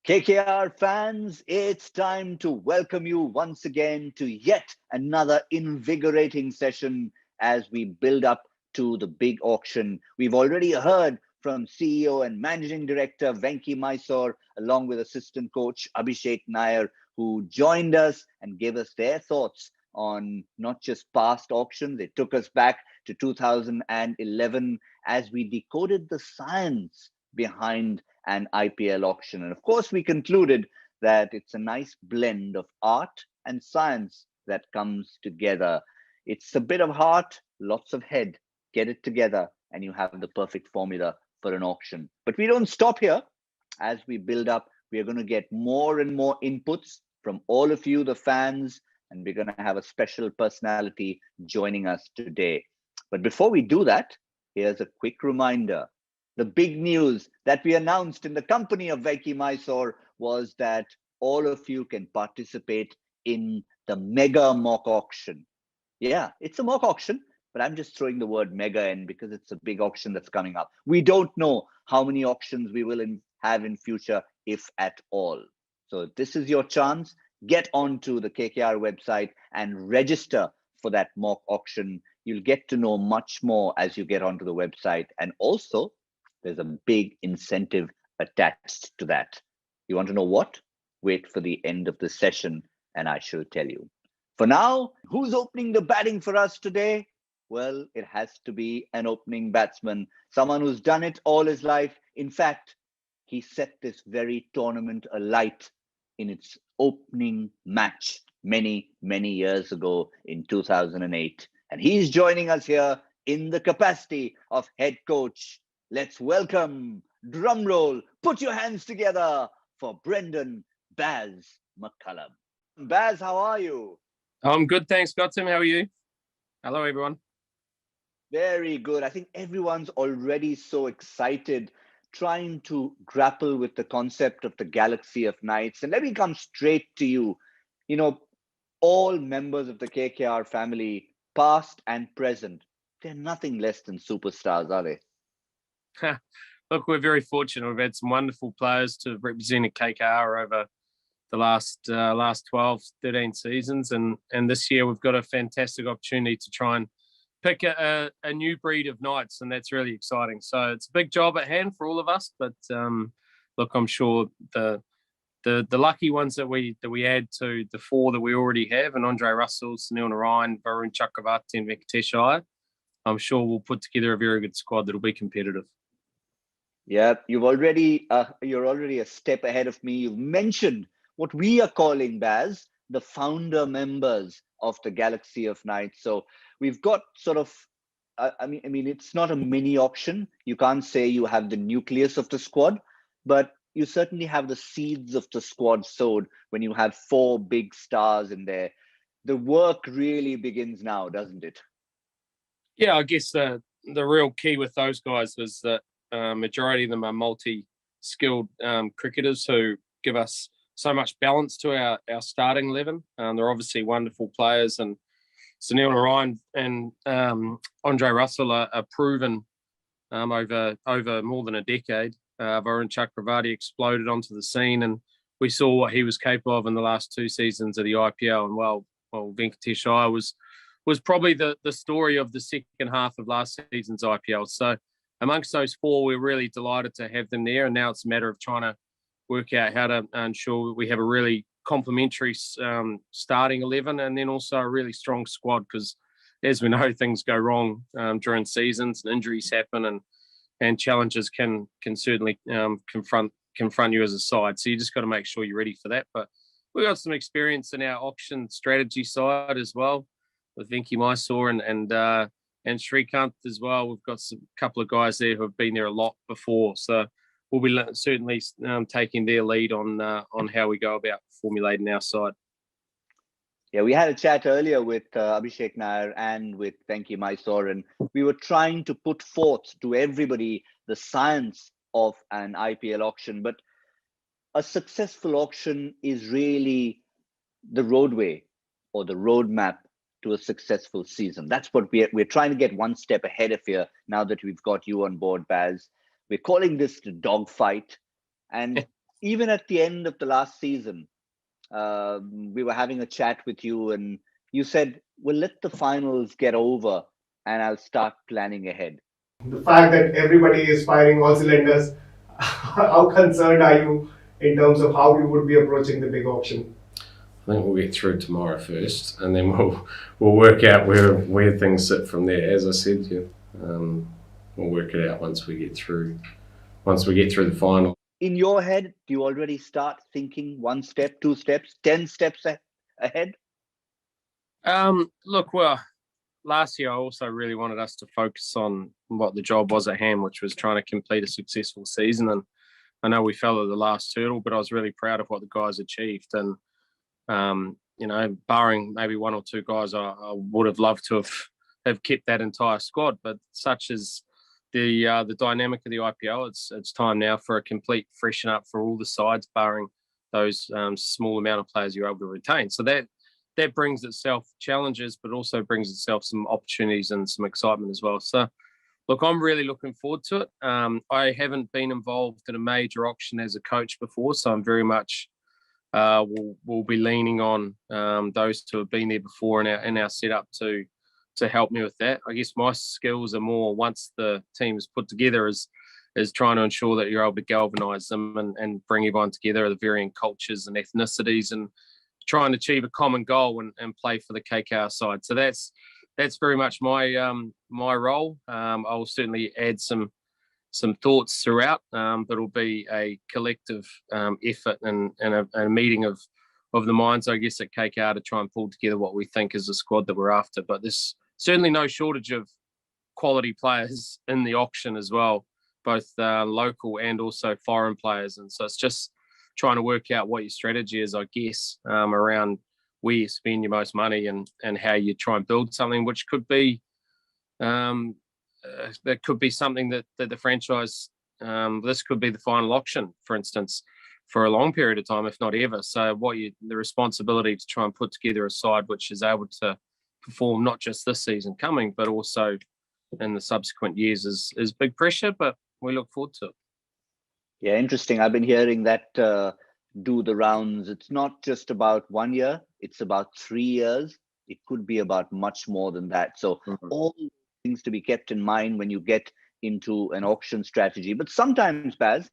KKR fans, it's time to welcome you once again to yet another invigorating session as we build up to the big auction. We've already heard from CEO and Managing Director Venki Mysore, along with Assistant Coach Abhishek Nair, who joined us and gave us their thoughts on not just past auctions. They took us back to 2011 as we decoded the science behind an IPL auction. And of course, we concluded that it's a nice blend of art and science that comes together. It's a bit of heart, lots of head. Get it together, and you have the perfect formula for an auction. But we don't stop here. As we build up, we are going to get more and more inputs from all of you, the fans, and we're going to have a special personality joining us today. But before we do that, here's a quick reminder. The big news that we announced in the company of Venki Mysore was that all of you can participate in the mega mock auction. Yeah, it's a mock auction, but I'm just throwing the word mega in because it's a big auction that's coming up. We don't know how many auctions we will have in future, if at all. So this is your chance. Get onto the KKR website and register for that mock auction. You'll get to know much more as you get onto the website. And also, there's a big incentive attached to that. You want to know what? Wait for the end of the session and I shall tell you. For now, who's opening the batting for us today? Well, it has to be an opening batsman, someone who's done it all his life. In fact, he set this very tournament alight in its opening match many, many years ago in 2008. And he's joining us here in the capacity of head coach. Let's welcome, drumroll, put your hands together for Brendon Baz McCullum. Baz, how are you? I'm good, thanks, Gautam. How are you? Hello, everyone. Very good. I think everyone's already so excited, trying to grapple with the concept of the Galaxy of Knights. And let me come straight to you. You know, all members of the KKR family, past and present, they're nothing less than superstars, are they? Look, we're very fortunate. We've had some wonderful players to represent KKR over the last 12, 13 seasons. And this year we've got a fantastic opportunity to try and pick a new breed of Knights, and that's really exciting. So it's a big job at hand for all of us. But look, I'm sure the lucky ones that we add to the four that we already have, and Andre Russell, Sunil Narayan, Varun Chakravarti, and Venkatesh Iyer, I'm sure we'll put together a very good squad that'll be competitive. Yeah, you're already a step ahead of me. You've mentioned what we are calling, Baz, the founder members of the Galaxy of Knights. So we've got sort of, I mean, it's not a mini auction. You can't say you have the nucleus of the squad, but you certainly have the seeds of the squad sowed when you have four big stars in there. The work really begins now, doesn't it? Yeah, I guess the real key with those guys is that majority of them are multi-skilled cricketers who give us so much balance to our starting 11. They're obviously wonderful players, and Sunil Narayan and Andre Russell are proven over more than a decade. Varun Chakravarti exploded onto the scene, and we saw what he was capable of in the last two seasons of the IPL. And well, Venkatesh Iyer was probably the story of the second half of last season's IPL. So amongst those four, we're really delighted to have them there. And now it's a matter of trying to work out how to ensure we have a really complementary starting 11, and then also a really strong squad, because as we know, things go wrong during seasons, and injuries happen, and challenges can certainly confront you as a side. So you just got to make sure you're ready for that. But we've got some experience in our auction strategy side as well with Venki Mysore and Srikanth as well. We've got a couple of guys there who have been there a lot before. So we'll be certainly taking their lead on how we go about formulating our side. Yeah, we had a chat earlier with Abhishek Nair and with Venki Mysore, and we were trying to put forth to everybody the science of an IPL auction. But a successful auction is really the roadway or the roadmap to a successful season. That's what we're trying to get one step ahead of here now that we've got you on board, Baz. We're calling this the dogfight. And even at the end of the last season, we were having a chat with you, and you said, "Well, let the finals get over, and I'll start planning ahead." The fact that everybody is firing all cylinders, how concerned are you in terms of how you would be approaching the big auction? I think we'll get through tomorrow first, and then we'll work out where things sit from there. As I said, we'll work it out once we get through the final. In your head, do you already start thinking one step, two steps, 10 steps ahead? Look, well, last year I also really wanted us to focus on what the job was at hand, which was trying to complete a successful season. And I know we fell at the last hurdle, but I was really proud of what the guys achieved. And barring maybe one or two guys, I would have loved to have kept that entire squad. But such as the dynamic of the IPL, it's time now for a complete freshen up for all the sides, barring those small amount of players you're able to retain. So that brings itself challenges, but also brings itself some opportunities and some excitement as well. So, look, I'm really looking forward to it. I haven't been involved in a major auction as a coach before, so I'm very much we'll be leaning on those who have been there before in our setup to help me with that. I guess my skills are more, once the team is put together, is trying to ensure that you're able to galvanise them and bring everyone together, the varying cultures and ethnicities, and try and achieve a common goal and play for the KKR side. So that's very much my role. I'll certainly add some thoughts throughout, but it'll be a collective effort and a meeting of the minds, I guess, at KKR to try and pull together what we think is the squad that we're after. But there's certainly no shortage of quality players in the auction as well, both local and also foreign players. And so it's just trying to work out what your strategy is, I guess, around where you spend your most money and how you try and build something, which could be that could be something that the franchise, this could be the final auction, for instance, for a long period of time, if not ever. So the responsibility to try and put together a side which is able to perform not just this season coming, but also in the subsequent years is big pressure, but we look forward to it. Yeah, interesting. I've been hearing that do the rounds. It's not just about 1 year, it's about 3 years. It could be about much more than that. So all things to be kept in mind when you get into an auction strategy. But sometimes, Baz,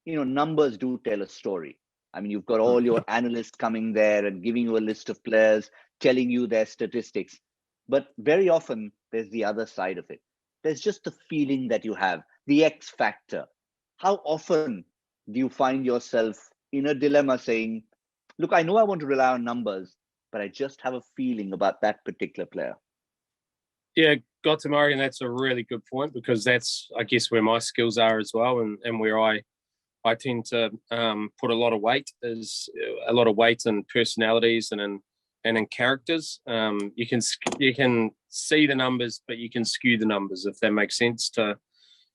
numbers do tell a story. I mean, you've got all your analysts coming there and giving you a list of players, telling you their statistics. But very often, there's the other side of it. There's just the feeling that you have, the X factor. How often do you find yourself in a dilemma saying, look, I know I want to rely on numbers, but I just have a feeling about that particular player? Yeah, got to Murray, and that's a really good point, because that's, I guess, where my skills are as well, and where I tend to put a lot of weight in personalities and in characters. You can see the numbers, but you can skew the numbers, if that makes sense.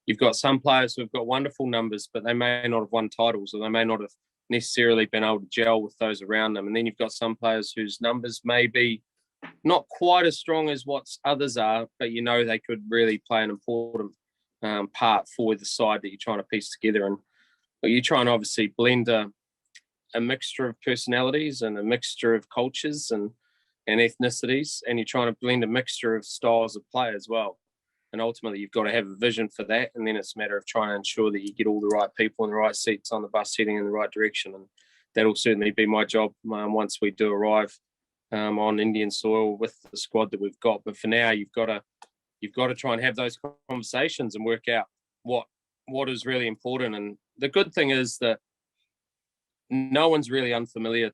You've got some players who've got wonderful numbers, but they may not have won titles, or they may not have necessarily been able to gel with those around them. And then you've got some players whose numbers may be not quite as strong as what others are, but they could really play an important part for the side that you're trying to piece together. And you're trying to obviously blend a mixture of personalities and a mixture of cultures and ethnicities, and you're trying to blend a mixture of styles of play as well. And ultimately, you've got to have a vision for that, and then it's a matter of trying to ensure that you get all the right people in the right seats on the bus heading in the right direction. And that'll certainly be my job once we do arrive on Indian soil with the squad that we've got. But for now, you've got to try and have those conversations and work out what is really important. And the good thing is that no one's really unfamiliar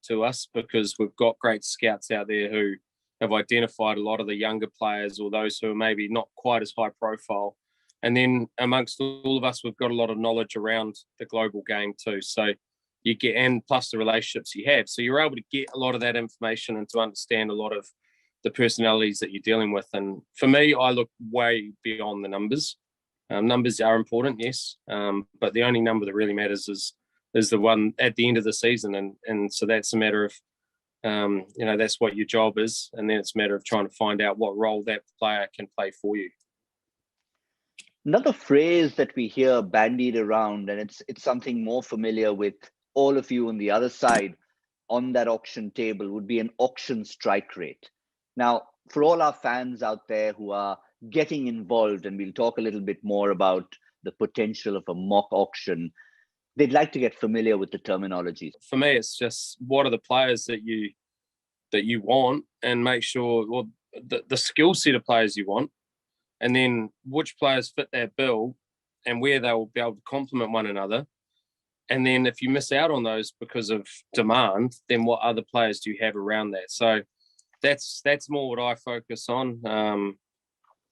to us, because we've got great scouts out there who have identified a lot of the younger players, or those who are maybe not quite as high profile. And then amongst all of us, we've got a lot of knowledge around the global game too. So you get, and plus the relationships you have. So you're able to get a lot of that information and to understand a lot of the personalities that you're dealing with. And for me, I look way beyond the numbers. Numbers are important, yes, but the only number that really matters is the one at the end of the season. And so that's a matter of, that's what your job is. And then it's a matter of trying to find out what role that player can play for you. Another phrase that we hear bandied around, and it's something more familiar with all of you on the other side on that auction table, would be an auction strike rate. Now, for all our fans out there who are getting involved, and we'll talk a little bit more about the potential of a mock auction, they'd like to get familiar with the terminology. For me, it's just what are the players that you want, and make sure, well, the skill set of players you want, and then which players fit that bill and where they will be able to complement one another. And then if you miss out on those because of demand, then what other players do you have around that? So that's more what I focus on.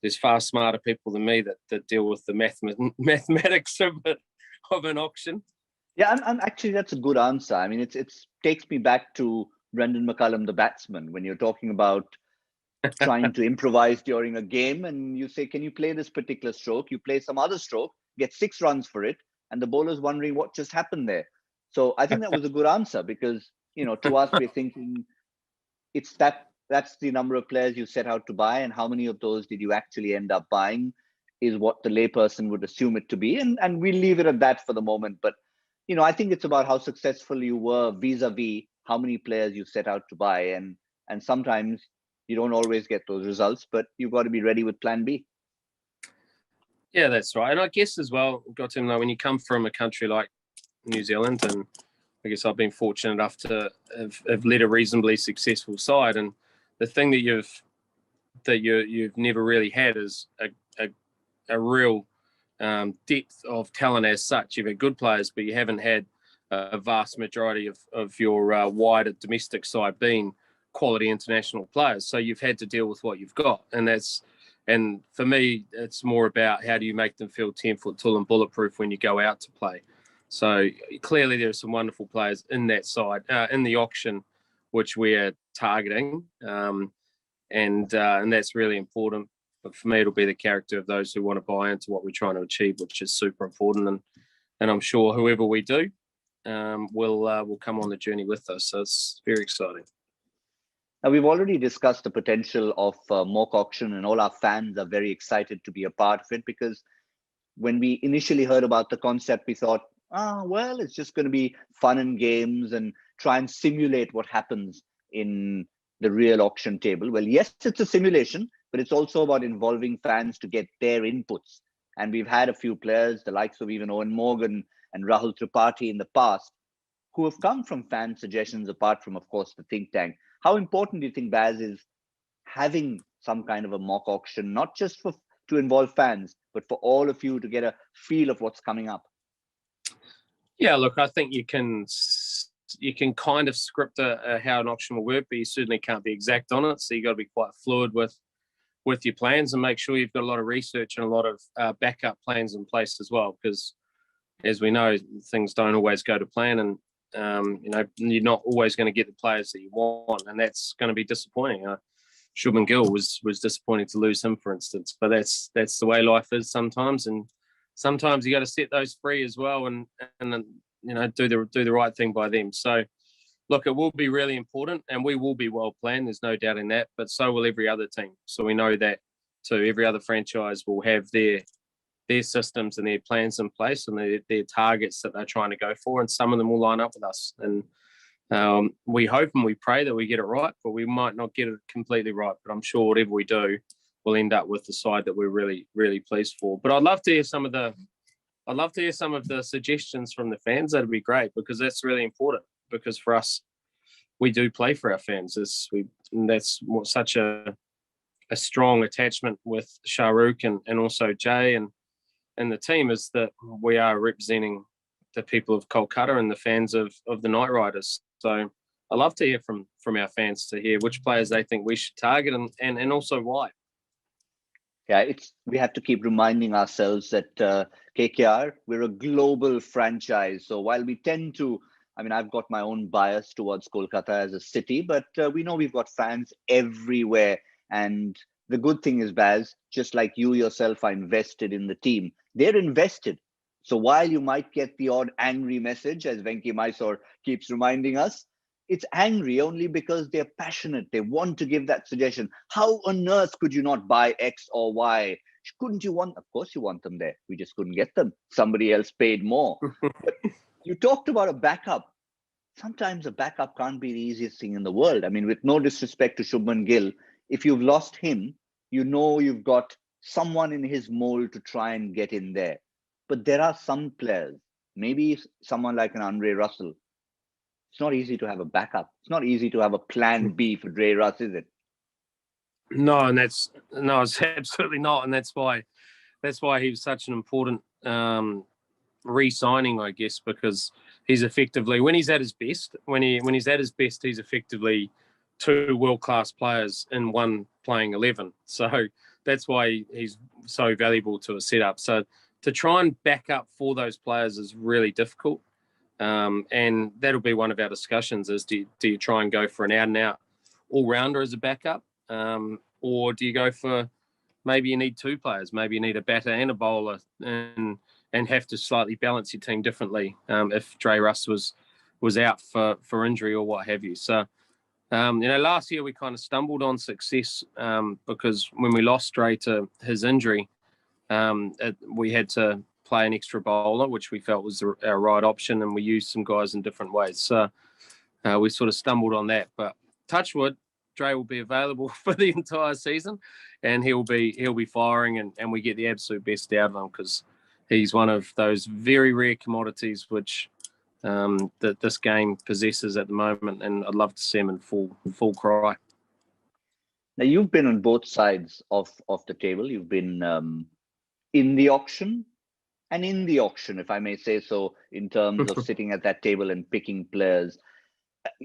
There's far smarter people than me that deal with the mathematics of an auction. Yeah, I'm actually, that's a good answer. I mean, it's takes me back to Brendon McCullum, the batsman, when you're talking about trying to improvise during a game, and you say, can you play this particular stroke? You play some other stroke, get 6 runs for it, and the bowler's wondering what just happened there. So I think that was a good answer, because, to us, we're thinking it's that's the number of players you set out to buy, and how many of those did you actually end up buying is what the layperson would assume it to be. And we'll leave it at that for the moment. But, I think it's about how successful you were vis-a-vis how many players you set out to buy. And sometimes you don't always get those results, but you've got to be ready with plan B. Yeah, that's right. And I guess as well, got to know when you come from a country like New Zealand, and I guess I've been fortunate enough to have led a reasonably successful side. And the thing that you've never really had is a real depth of talent as such. You've had good players, but you haven't had a vast majority of your wider domestic side being quality international players. So you've had to deal with what you've got. And for me, it's more about how do you make them feel 10-foot tall and bulletproof when you go out to play. So clearly there are some wonderful players in that side, in the auction, which we're targeting. And that's really important. But for me, it'll be the character of those who want to buy into what we're trying to achieve, which is super important. And I'm sure whoever we do will come on the journey with us. So it's very exciting. Now, we've already discussed the potential of mock auction, and all our fans are very excited to be a part of it, because when we initially heard about the concept, we thought, well, it's just going to be fun and games and try and simulate what happens in the real auction table. Well, yes, it's a simulation, but it's also about involving fans to get their inputs. And we've had a few players, the likes of even Owen Morgan and Rahul Tripathi in the past, who have come from fan suggestions, apart from, of course, the think tank. How important do you think, Baz, is having some kind of a mock auction, not just to involve fans, but for all of you to get a feel of what's coming up? Yeah, look, I think you can kind of script how an auction will work, but you certainly can't be exact on it. So you got to be quite fluid with your plans, and make sure you've got a lot of research and a lot of backup plans in place as well, because as we know, things don't always go to plan, and you're not always going to get the players that you want, and that's going to be disappointing. Shubman Gill was disappointing to lose him, for instance, but that's the way life is sometimes, and sometimes you got to set those free as well, and do the right thing by them. So, look, it will be really important, and we will be well planned. There's no doubt in that, but so will every other team. So we know that too. Every other franchise will have their systems and their plans in place, and their targets that they're trying to go for, and some of them will line up with us. And we hope and we pray that we get it right, but we might not get it completely right. But I'm sure whatever we do, we'll end up with the side that we're really, really pleased for. But I'd love to hear some of the suggestions from the fans. That'd be great, because that's really important. Because for us, we do play for our fans. That's such a strong attachment with Shahrukh and also Jay and the team, is that we are representing the people of Kolkata and the fans of the Knight Riders. So I love to hear from our fans, to hear which players they think we should target and also why. Yeah, we have to keep reminding ourselves that KKR, we're a global franchise. So while we tend to, I've got my own bias towards Kolkata as a city, but we know we've got fans everywhere. And the good thing is, Baz, just like you yourself are invested in the team, they're invested. So while you might get the odd angry message, as Venki Mysore keeps reminding us, it's angry only because they're passionate. They want to give that suggestion. How on earth could you not buy X or Y? Couldn't you want? Of course, you want them there. We just couldn't get them. Somebody else paid more. But you talked about a backup. Sometimes a backup can't be the easiest thing in the world. I mean, with no disrespect to Shubman Gill, if you've lost him, you know you've got someone in his mold to try and get in there. But there are some players, maybe someone like an Andre Russell. It's not easy to have a backup. It's not easy to have a plan B for Dre Russ, is it? No, it's absolutely not, and that's why he was such an important re-signing, I guess, because he's effectively, when he's at his best, he's effectively two world-class players in one playing 11. So that's why he's so valuable to a setup. So to try and back up for those players is really difficult, and that'll be one of our discussions: is do you try and go for an out-and-out all-rounder as a backup, or do you go for, maybe you need two players, maybe you need a batter and a bowler, and have to slightly balance your team differently if Dre Russ was out for injury or what have you. So, last year we kind of stumbled on success because when we lost Dre to his injury, we had to play an extra bowler, which we felt was our right option, and we used some guys in different ways. So we sort of stumbled on that. But touch wood, Dre will be available for the entire season, and he'll be firing, and we get the absolute best out of him, because he's one of those very rare commodities which that this game possesses at the moment, and I'd love to see him in full cry. Now, you've been on both sides of the table. You've been in the auction and in the auction, if I may say so, in terms of sitting at that table and picking players.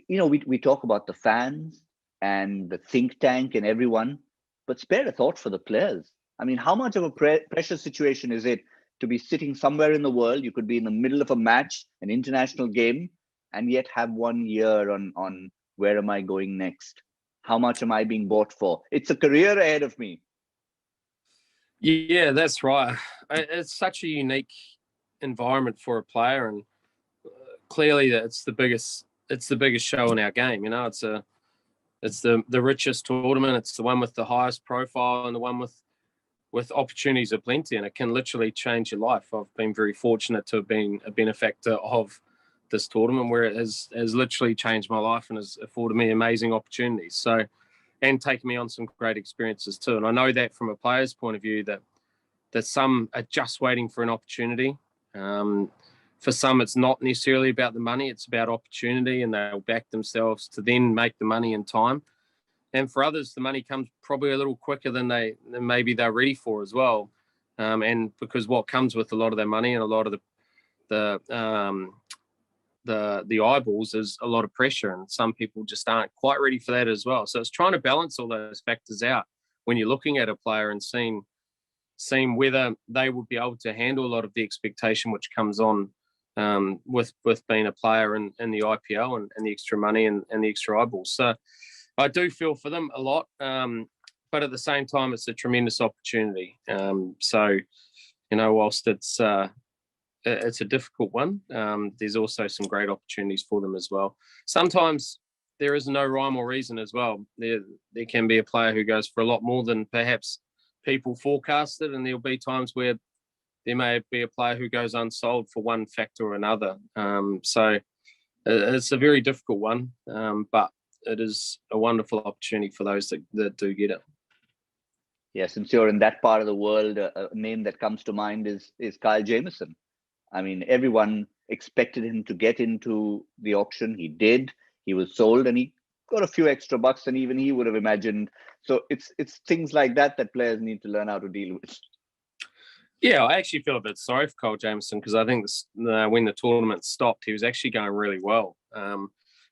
We talk about the fans and the think tank and everyone, but spare a thought for the players. I mean, how much of a pressure situation is it to be sitting somewhere in the world? You could be in the middle of a match, an international game, and yet have 1 year on where am I going next? How much am I being bought for? It's a career ahead of me. Yeah, that's right. It's such a unique environment for a player, and clearly it's the biggest show in our game. It's the richest tournament. It's the one with the highest profile, and the one with opportunities aplenty, and it can literally change your life. I've been very fortunate to have been a benefactor of this tournament, where it has literally changed my life and has afforded me amazing opportunities. So, and taken me on some great experiences too. And I know that from a player's point of view, that some are just waiting for an opportunity. For some, it's not necessarily about the money; it's about opportunity, and they'll back themselves to then make the money in time. And for others, the money comes probably a little quicker than maybe they're ready for as well. And because what comes with a lot of their money and a lot of the eyeballs is a lot of pressure, and some people just aren't quite ready for that as well. So it's trying to balance all those factors out when you're looking at a player and seeing whether they would be able to handle a lot of the expectation which comes on with being a player in the IPL and the extra money and the extra eyeballs. So I do feel for them a lot, but at the same time, it's a tremendous opportunity. So, whilst it's a difficult one, there's also some great opportunities for them as well. Sometimes there is no rhyme or reason as well. There can be a player who goes for a lot more than perhaps people forecasted, and there'll be times where there may be a player who goes unsold for one factor or another. So it's a very difficult one, but it is a wonderful opportunity for those that do get it. Yeah, since you're in that part of the world, a name that comes to mind is Kyle Jamieson. I mean, everyone expected him to get into the auction. He did. He was sold, and he got a few extra bucks than even he would have imagined. So it's things like that players need to learn how to deal with. Yeah, I actually feel a bit sorry for Kyle Jamieson, because I think when the tournament stopped, he was actually going really well.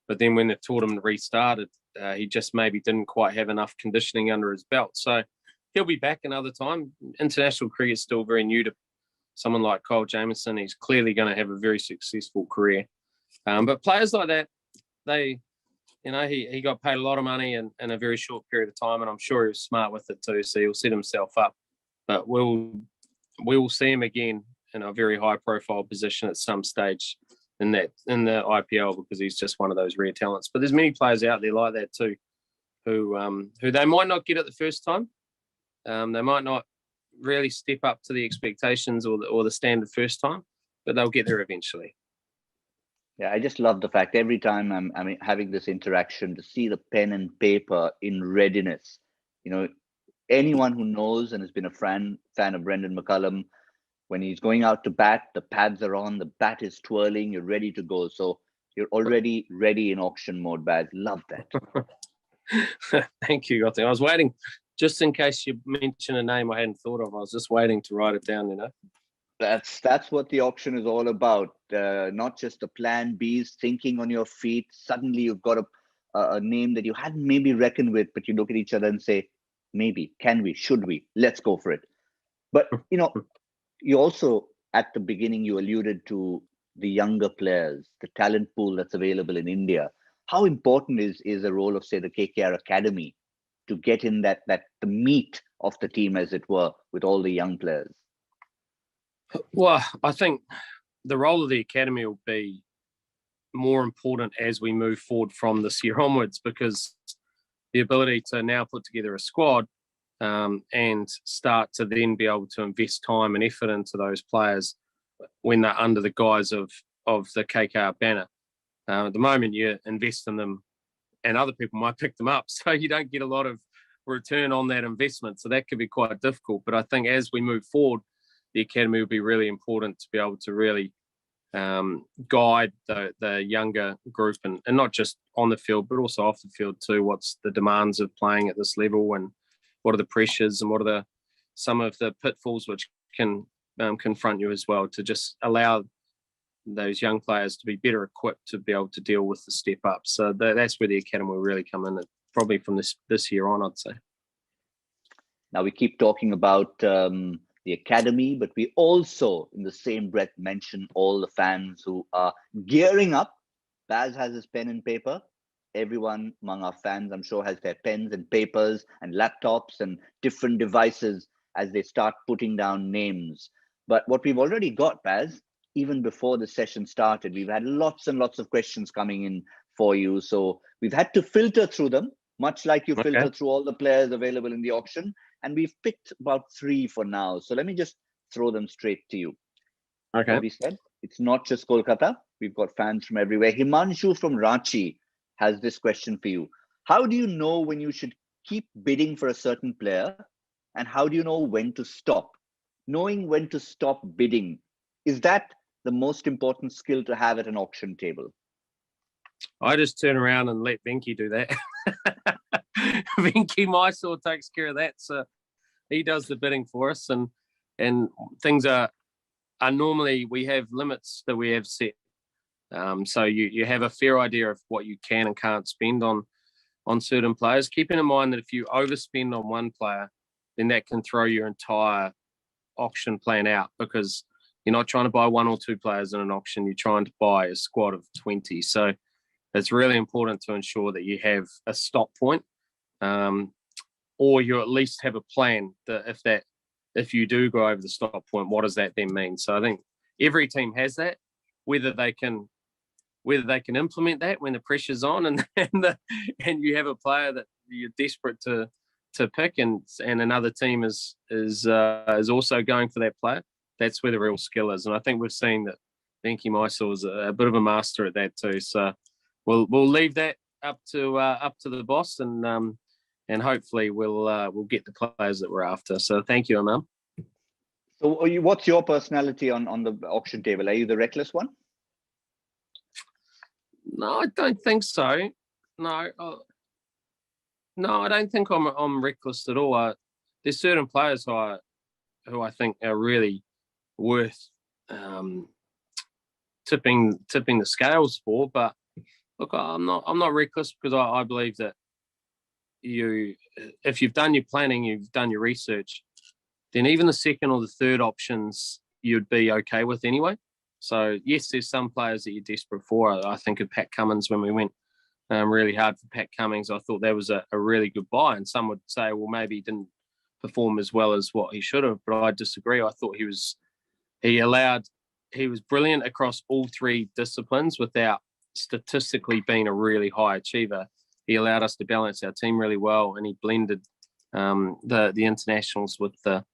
But then when the tournament restarted, he just maybe didn't quite have enough conditioning under his belt. So he'll be back another time. International cricket is still very new to someone like Kyle Jamieson. He's clearly going to have a very successful career. But players like that, he got paid a lot of money in a very short period of time, and I'm sure he was smart with it too. So he'll set himself up. But we will see him again in a very high-profile position at some stage in the IPL, because he's just one of those rare talents. But there's many players out there like that too, who they might not get it the first time. They might not really step up to the expectations or the standard first time, but they'll get there eventually. Yeah, I just love the fact every time I'm having this interaction to see the pen and paper in readiness. You know, anyone who knows and has been a fan of Brendon McCullum, when he's going out to bat, the pads are on, the bat is twirling, you're ready to go. So you're already ready in auction mode, Baz. Love that. Thank you, Gotti. I was waiting, just in case you mention a name I hadn't thought of. I was just waiting to write it down, That's what the auction is all about. Not just the plan Bs, thinking on your feet. Suddenly you've got a name that you hadn't maybe reckoned with, but you look at each other and say, maybe, can we, should we? Let's go for it. But, you also, at the beginning, you alluded to the younger players, the talent pool that's available in India. How important is the role of, say, the KKR Academy to get in the meat of the team, as it were, with all the young players? Well, I think the role of the academy will be more important as we move forward from this year onwards, because the ability to now put together a squad and start to then be able to invest time and effort into those players when they're under the guise of the KKR banner. At the moment, you invest in them and other people might pick them up, so you don't get a lot of return on that investment. So that could be quite difficult. But I think as we move forward, the academy will be really important to be able to really guide the younger group and not just on the field, but also off the field too. What's the demands of playing at this level, and what are the pressures, and what are some of the pitfalls which can confront you as well, to just allow those young players to be better equipped to be able to deal with the step up. So that's where the academy will really come in, probably from this year on, I'd say. Now we keep talking about the academy, but we also, in the same breath, mention all the fans who are gearing up. Baz has his pen and paper. Everyone among our fans, I'm sure, has their pens and papers and laptops and different devices as they start putting down names. But what we've already got, Baz, even before the session started, we've had lots and lots of questions coming in for you. So we've had to filter through them, much like you filter through all the players available in the auction. And we've picked about 3 for now. So let me just throw them straight to you. Okay. What we said, it's not just Kolkata. We've got fans from everywhere. Himanshu from Ranchi has this question for you. How do you know when you should keep bidding for a certain player? And how do you know when to stop? Knowing when to stop bidding, is that the most important skill to have at an auction table? I just turn around and let Venky do that. Venky Mysore takes care of that, so he does the bidding for us, and things are normally, we have limits that we have set, so you have a fair idea of what you can and can't spend on certain players, keeping in mind that if you overspend on one player, then that can throw your entire auction plan out, because you're not trying to buy 1 or 2 players in an auction, you're trying to buy a squad of 20. So it's really important to ensure that you have a stop point, or you at least have a plan that if you do go over the stop point, what does that then mean? So I think every team has that, whether they can implement that when the pressure's on and you have a player that you're desperate to pick, and another team is also going for that player. That's where the real skill is, and I think we've seen that Venky Mysore is a bit of a master at that too. So we'll leave that up to the boss, and hopefully we'll get the players that we're after. So thank you, Imam. So what's your personality on the auction table? Are you the reckless one? No, I don't think so. No, I don't think I'm reckless at all. There's certain players who I think are really worth tipping the scales for. But look, I'm not reckless, because I believe that if you've done your planning, you've done your research, then even the second or the third options you'd be okay with anyway. So yes, there's some players that you're desperate for. I think of Pat Cummins when we went really hard for Pat Cummins. I thought that was a really good buy, and some would say, well, maybe he didn't perform as well as what he should have, but I disagree. I thought he was brilliant across all 3 disciplines without statistically being a really high achiever. He allowed us to balance our team really well, and he blended the internationals with the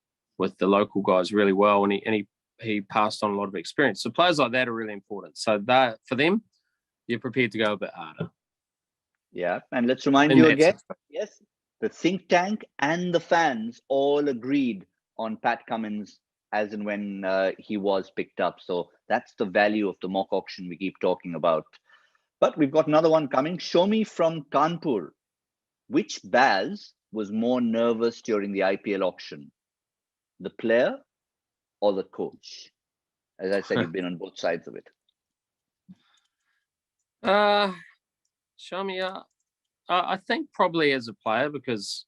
with the local guys really well, and he passed on a lot of experience. So players like that are really important. So that for them, you're prepared to go a bit harder. Yeah, and let's remind In you that again, sense. yes, the think tank and the fans all agreed on Pat Cummins as and when he was picked up. So that's the value of the mock auction we keep talking about. But we've got another one coming. Show me from Kanpur. Which Baz was more nervous during the IPL auction? The player or the coach? As I said, you've been on both sides of it. Show me. I think probably as a player, because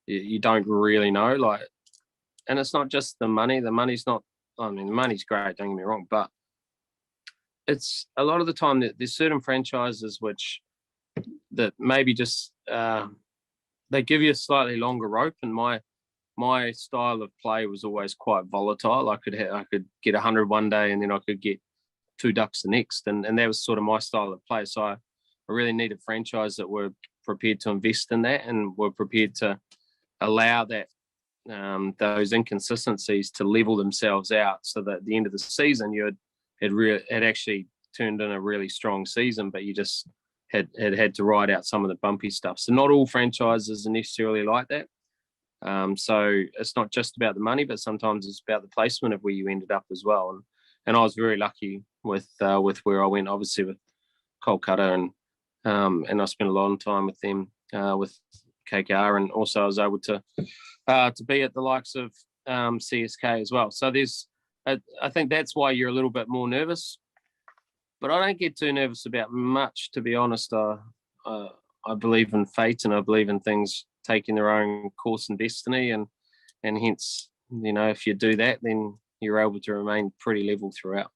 you don't really know, like, and it's not just the money. The money's not. I mean, the money's great. Don't get me wrong, but it's a lot of the time that there's certain franchises that maybe just they give you a slightly longer rope, and my style of play was always quite volatile. I could get 100 one day, and then I could get 2 ducks the next, and that was sort of my style of play. So I really needed a franchise that were prepared to invest in that and were prepared to allow that those inconsistencies to level themselves out, so that at the end of the season you had actually turned in a really strong season, but you just had to ride out some of the bumpy stuff. So not all franchises are necessarily like that. So it's not just about the money, but sometimes it's about the placement of where you ended up as well. And I was very lucky with where I went, obviously with Kolkata, and I spent a long time with them with KKR, and also I was able to be at the likes of CSK as well. So I think that's why you're a little bit more nervous, but I don't get too nervous about much, to be honest. I believe in fate, and I believe in things taking their own course and destiny, and hence, if you do that, then you're able to remain pretty level throughout.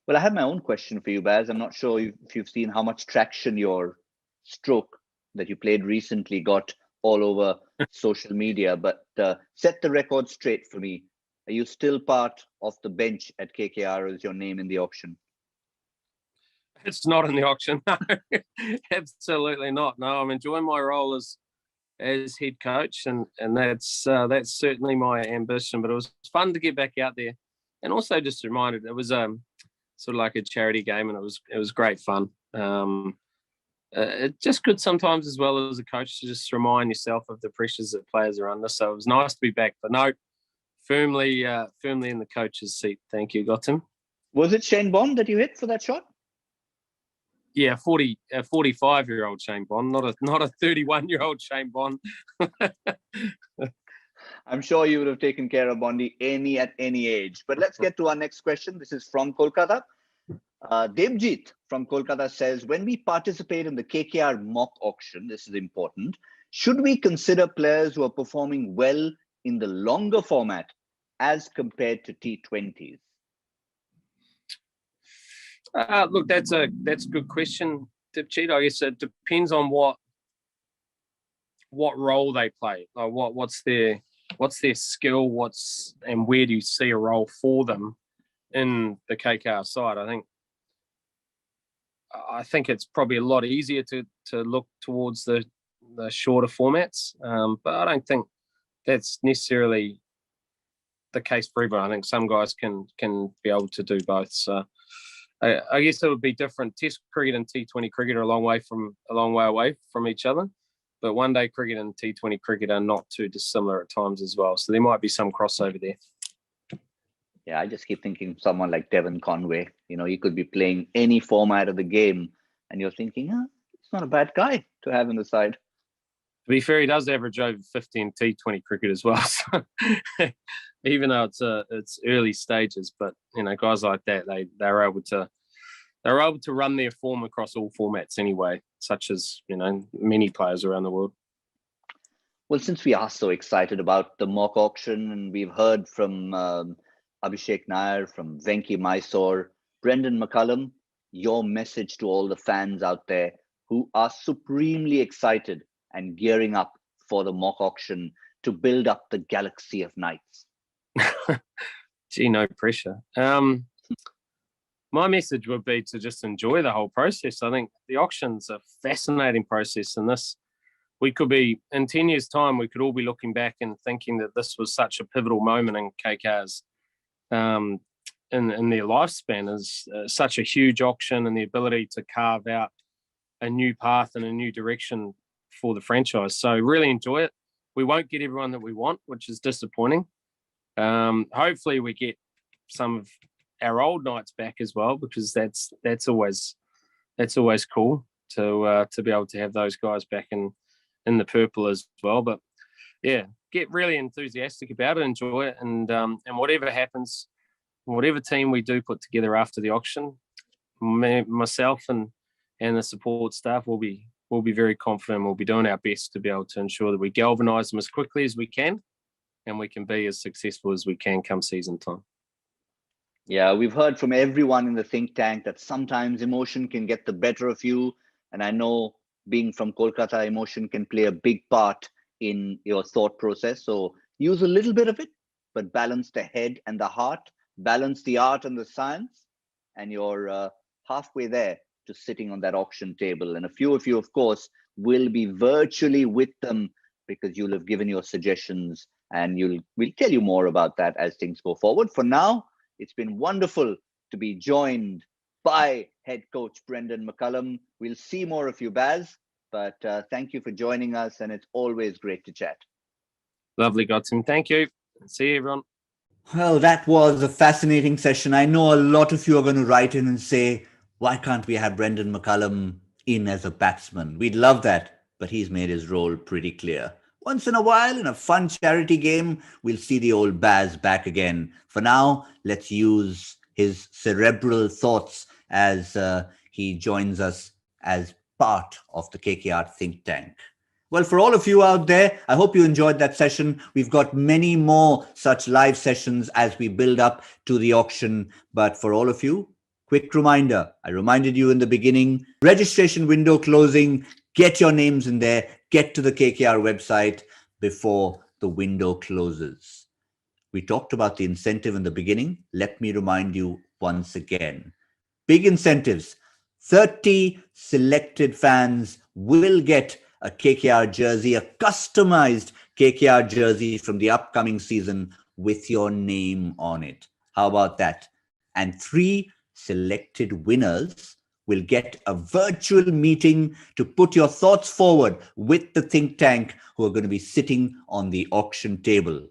Well, I have my own question for you, Baz. I'm not sure if you've seen how much traction your stroke that you played recently got all over social media, but set the record straight for me. Are you still part of the bench at KKR? Is your name in the auction? It's not in the auction. No, absolutely not. No, I'm enjoying my role as head coach, and that's certainly my ambition. But it was fun to get back out there, and also just reminded it was sort of like a charity game, and it was great fun. It's just good sometimes as well as a coach to just remind yourself of the pressures that players are under. So it was nice to be back. But no, firmly in the coach's seat. Thank you, Gautam. Was it Shane Bond that you hit for that shot? Yeah, 45-year-old Shane Bond, not a 31-year-old Shane Bond. I'm sure you would have taken care of Bondi at any age. But let's get to our next question. This is from Kolkata. Devjit from Kolkata says, when we participate in the KKR mock auction, this is important, should we consider players who are performing well in the longer format as compared to T20s? Look, that's a good question, Devjit. I guess it depends on what role they play. Like what's their skill, and where do you see a role for them in the KKR side? I think it's probably a lot easier to look towards the shorter formats, but I don't think that's necessarily the case for everyone. I think some guys can be able to do both. So I guess it would be different. Test cricket and T20 cricket are a long way away from each other, but one day cricket and T20 cricket are not too dissimilar at times as well. So there might be some crossover there. Yeah, I just keep thinking of someone like Devon Conway. He could be playing any format of the game, and you're thinking, it's not a bad guy to have in the side. To be fair, he does average over 50 in T20 cricket as well. So even though it's early stages, but guys like that, they're able to run their form across all formats anyway, such as many players around the world. Well, since we are so excited about the mock auction, and we've heard from Abhishek Nair, from Venki Mysore, Brendon McCullum, your message to all the fans out there who are supremely excited and gearing up for the mock auction to build up the galaxy of knights. Gee, no pressure. My message would be to just enjoy the whole process. I think the auction's a fascinating process, and this we could be, in 10 years' time, we could all be looking back and thinking that this was such a pivotal moment in KKR's in their lifespan, is such a huge auction and the ability to carve out a new path and a new direction for the franchise. So really enjoy it. We won't get everyone that we want, which is disappointing. Hopefully we get some of our old Knights back as well, because that's always cool to be able to have those guys back in the purple as well. But yeah, get really enthusiastic about it, enjoy it, and whatever happens, whatever team we do put together after the auction, myself and the support staff will be very confident. We'll be doing our best to be able to ensure that we galvanise them as quickly as we can, and we can be as successful as we can come season time. Yeah, we've heard from everyone in the think tank that sometimes emotion can get the better of you. And I know, being from Kolkata, emotion can play a big part in your thought process. So use a little bit of it, but balance the head and the heart, balance the art and the science, and you're halfway there to sitting on that auction table. And a few of you, of course, will be virtually with them, because you'll have given your suggestions, and we'll tell you more about that as things go forward. For now, it's been wonderful to be joined by head coach Brendon McCullum. We'll see more of you, Baz, but thank you for joining us, and it's always great to chat. Lovely, Godson. Thank you. See you, everyone. Well, that was a fascinating session. I know a lot of you are going to write in and say, why can't we have Brendon McCullum in as a batsman? We'd love that, but he's made his role pretty clear. Once in a while, in a fun charity game, we'll see the old Baz back again. For now, let's use his cerebral thoughts as he joins us as part of the KKR think tank. Well, for all of you out there, I hope you enjoyed that session. We've got many more such live sessions as we build up to the auction. But for all of you, quick reminder, I reminded you in the beginning, registration window closing, get your names in there, get to the KKR website before the window closes. We talked about the incentive in the beginning. Let me remind you once again. Big incentives. 30 selected fans will get a KKR jersey, a customized KKR jersey from the upcoming season with your name on it. How about that? And 3 selected winners will get a virtual meeting to put your thoughts forward with the think tank who are going to be sitting on the auction table.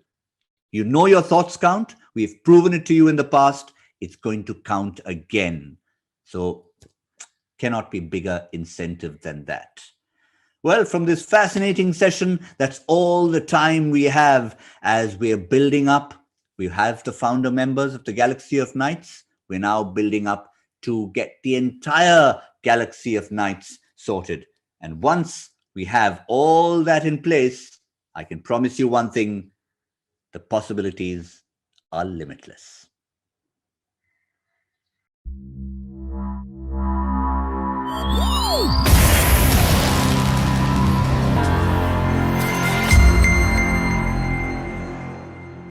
You know your thoughts count. We've proven it to you in the past. It's going to count again. So cannot be bigger incentive than that. Well, from this fascinating session, that's all the time we have as we're building up. We have the founder members of the Galaxy of Knights. We're now building up to get the entire Galaxy of Knights sorted. And once we have all that in place, I can promise you one thing, the possibilities are limitless.